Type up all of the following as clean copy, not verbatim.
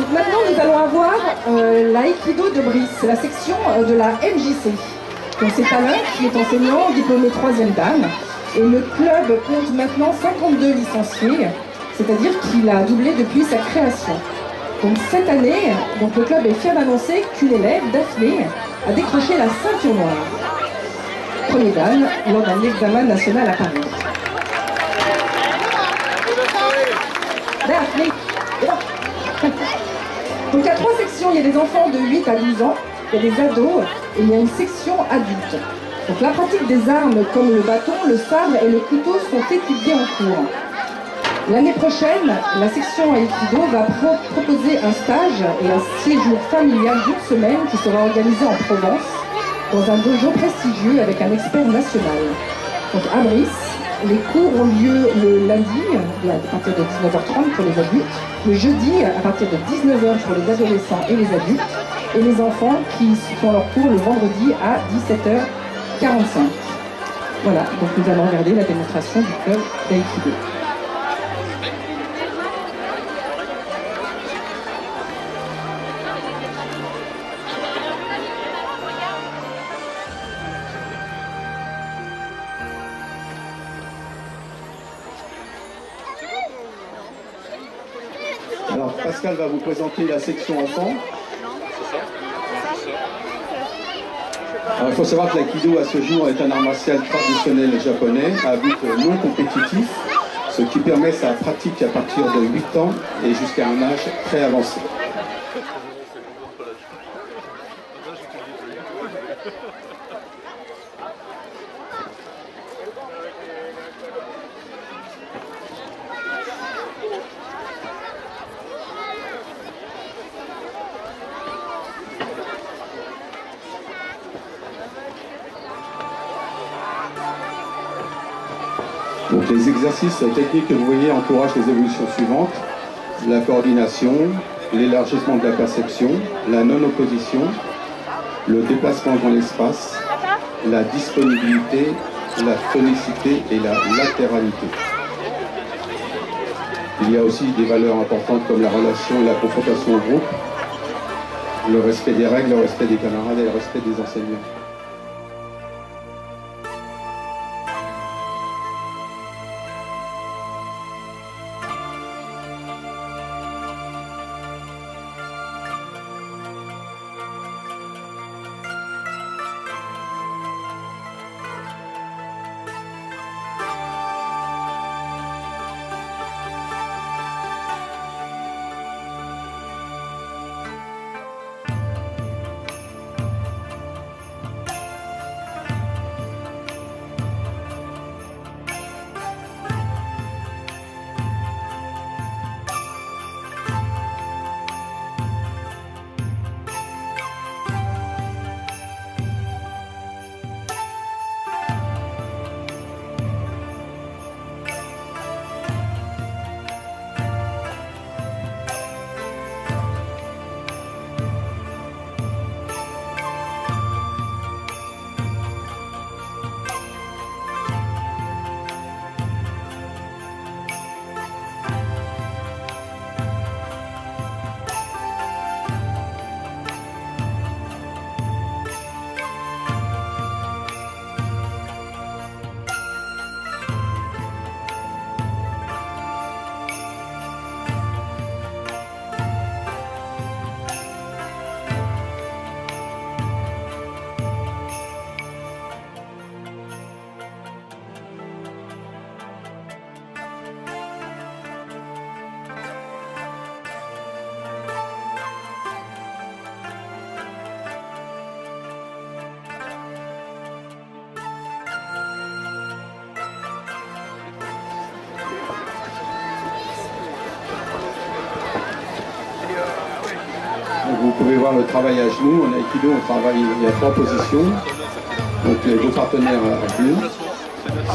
Donc maintenant, nous allons avoir l'aïkido de Brice, la section de la MJC. Donc c'est Alain qui est enseignant, diplômé 3e dan. Et le club compte maintenant 52 licenciés, c'est-à-dire qu'il a doublé depuis sa création. Donc cette année, donc, le club est fier d'annoncer qu'une élève, Daphné, a décroché la ceinture noire. Premier dan lors d'un examen national à Paris. Daphné. Donc il y a 3 sections, il y a des enfants de 8 à 12 ans, il y a des ados et il y a une section adulte. Donc la pratique des armes comme le bâton, le sabre et le couteau sont étudiées en cours. L'année prochaine, la section Aïkido va proposer un stage et un séjour familial d'1 semaine qui sera organisé en Provence, dans un dojo prestigieux avec un expert national. Donc à Brice, les cours ont lieu le lundi à partir de 19h30 pour les adultes, le jeudi à partir de 19h pour les adolescents et les adultes, et les enfants qui font leur cours le vendredi à 17h45. Voilà, donc nous allons regarder la démonstration du club d'Aïkido. Alors Pascal va vous présenter la section enfants. Alors, il faut savoir que l'aïkido à ce jour est un art martial traditionnel japonais à but non compétitif, ce qui permet sa pratique à partir de 8 ans et jusqu'à un âge très avancé. Donc les exercices techniques que vous voyez encouragent les évolutions suivantes: la coordination, l'élargissement de la perception, la non-opposition, le déplacement dans l'espace, la disponibilité, la tonicité et la latéralité. Il y a aussi des valeurs importantes comme la relation et la confrontation au groupe, le respect des règles, le respect des camarades et le respect des enseignants. Vous pouvez voir le travail à genoux. En aïkido, on travaille, il y a 3 positions. Donc les 2 partenaires à genoux.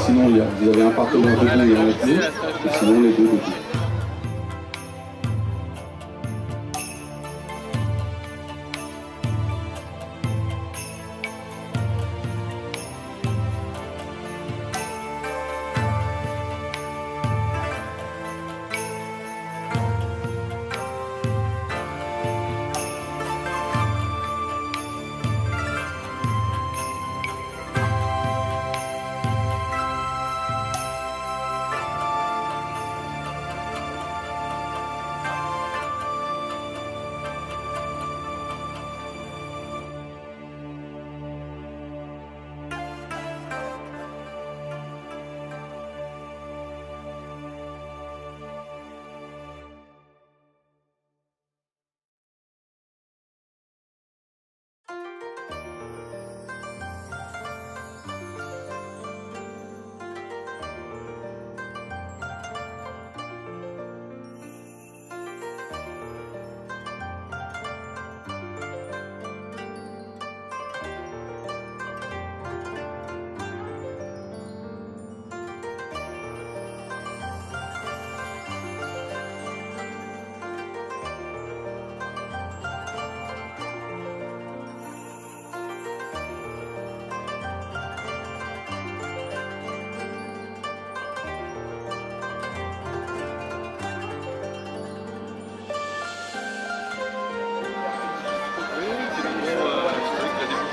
Sinon, vous avez un partenaire debout et un genoux. Et sinon, les 2 debout.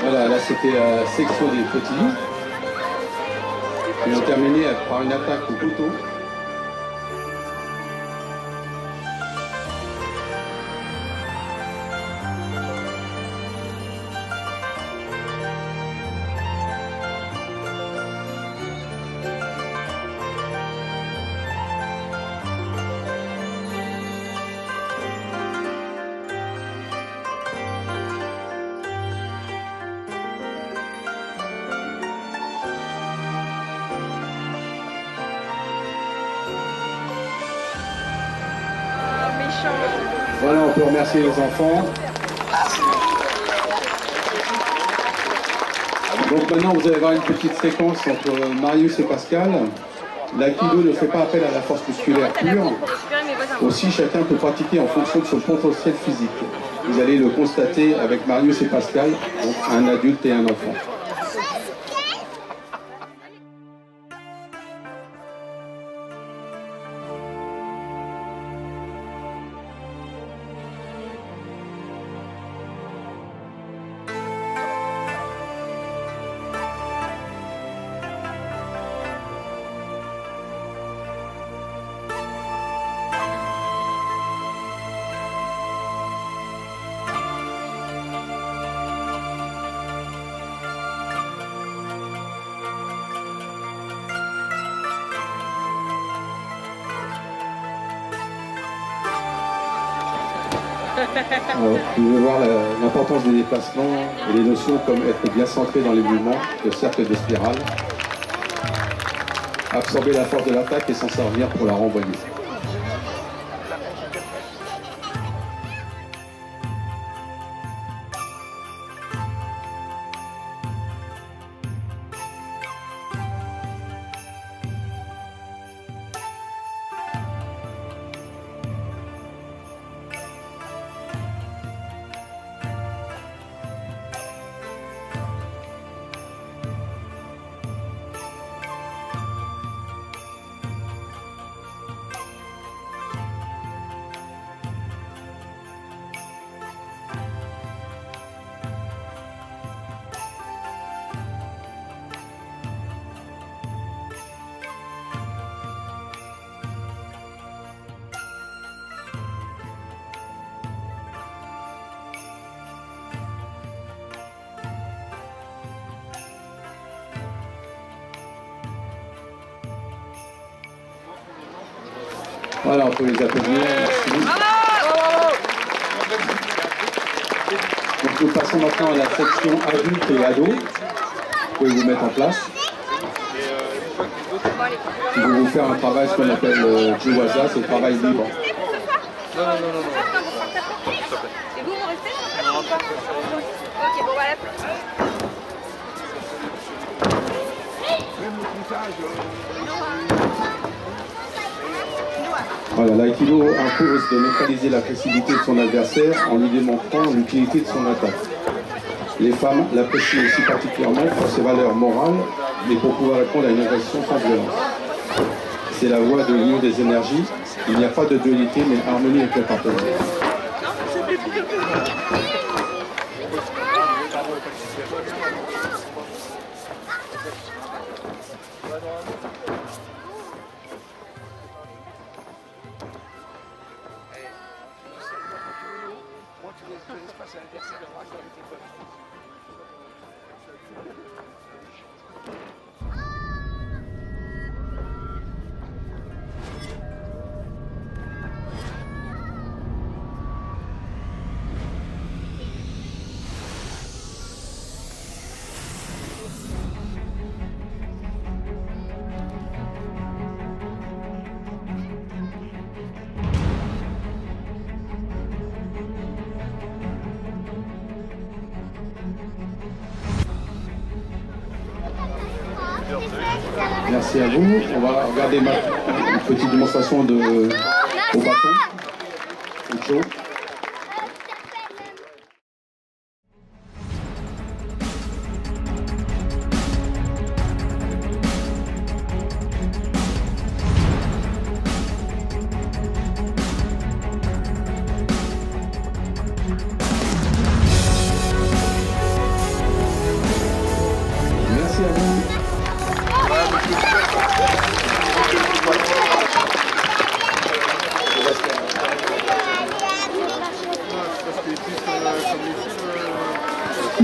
Voilà, là c'était la section des petits. Ils ont terminé par une attaque au couteau. Voilà, on peut remercier les enfants. Donc maintenant, vous allez avoir une petite séquence entre Marius et Pascal. L'aïkido ne fait pas appel à la force musculaire pure. Aussi, chacun peut pratiquer en fonction de son potentiel physique. Vous allez le constater avec Marius et Pascal, donc un adulte et un enfant. Vous pouvez voir l'importance des déplacements et les notions comme être bien centré dans les mouvements, le cercle de spirale, absorber la force de l'attaque et s'en servir pour la renvoyer. Voilà, on peut les applaudir. Merci. Donc nous passons maintenant à la section adultes et ados. Vous pouvez vous mettre en place. Ils vont vous faire un travail, ce qu'on appelle Jiwaza, c'est le travail libre. Non. Et vous, vous restez? Non, pas. Ok, bon, voilà. Voilà, l'aïkido impose de neutraliser l'agressivité de son adversaire en lui démontrant l'utilité de son attaque. Les femmes l'apprécient aussi particulièrement pour ses valeurs morales et pour pouvoir répondre à une agression sans violence. C'est la voie de l'union des énergies. Il n'y a pas de dualité, mais harmonie avec le partenaire. Merci à vous. On va regarder une petite démonstration au bâton. Ucho.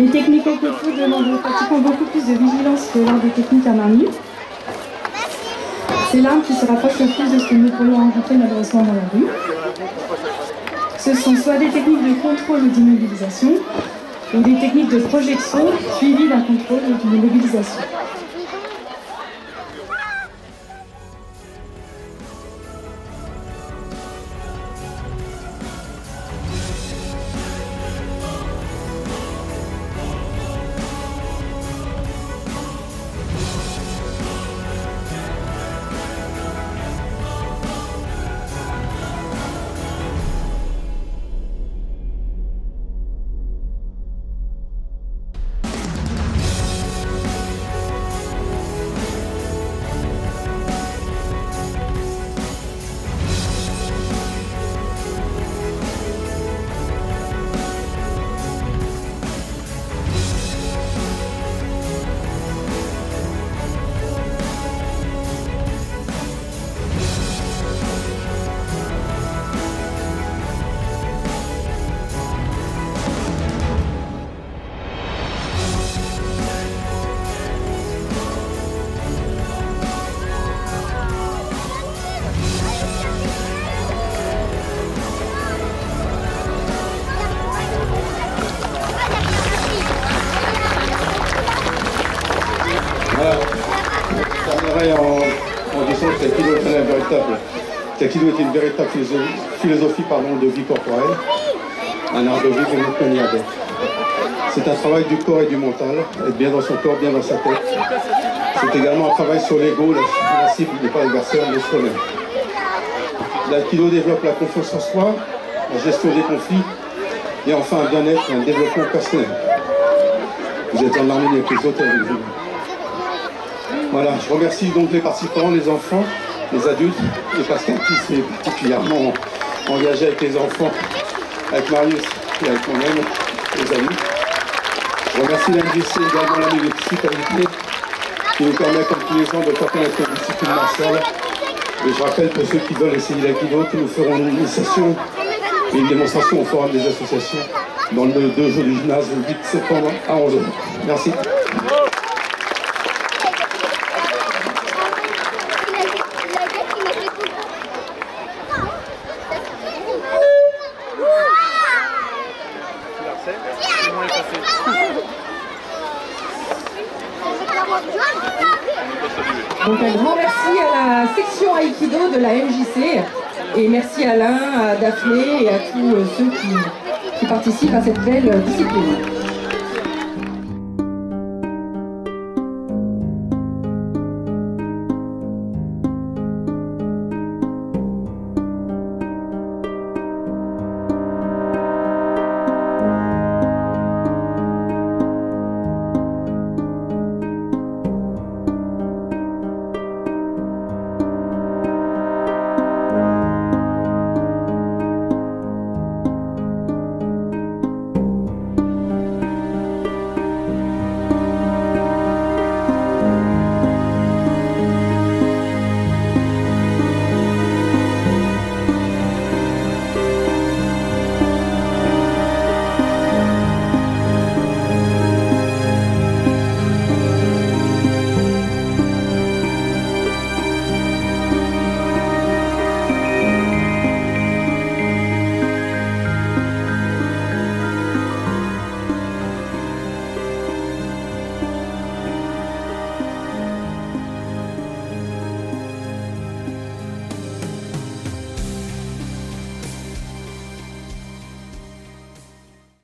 Les techniques au kung-fu demandent pratiquement beaucoup plus de vigilance que lors des techniques à main nue. C'est l'arme qui se rapproche le plus de ce que nous pourrions rencontrer malheureusement dans la rue. Ce sont soit des techniques de contrôle ou d'immobilisation, ou des techniques de projection suivies d'un contrôle ou d'une immobilisation. En disant que Taekwondo est une véritable philosophie de vie corporelle, un art de vie comme on connaît avec. C'est un travail du corps et du mental, être bien dans son corps, bien dans sa tête. C'est également un travail sur l'ego, la cible n'est pas l'adversaire, mais soi-même. L'aïkido développe la confiance en soi, la gestion des conflits, et enfin un bien-être et un développement personnel. Vous êtes en harmonie avec les autres et avec vous. Voilà, je remercie donc les participants, les enfants, les adultes, et Pascal qui s'est particulièrement engagé avec les enfants, avec Marius et avec moi-même, les adultes. Je remercie la MJC également la municipalité qui nous permet comme tous les ans de faire connaître la discipline martiale. Et je rappelle pour ceux qui veulent essayer l'aïkido que nous ferons une session et une démonstration au forum des associations dans le 2 jours du gymnase le 8 septembre à 11h. Merci. Donc un grand merci à la section Aïkido de la MJC et merci à Alain, à Daphné et à tous ceux qui participent à cette belle discipline.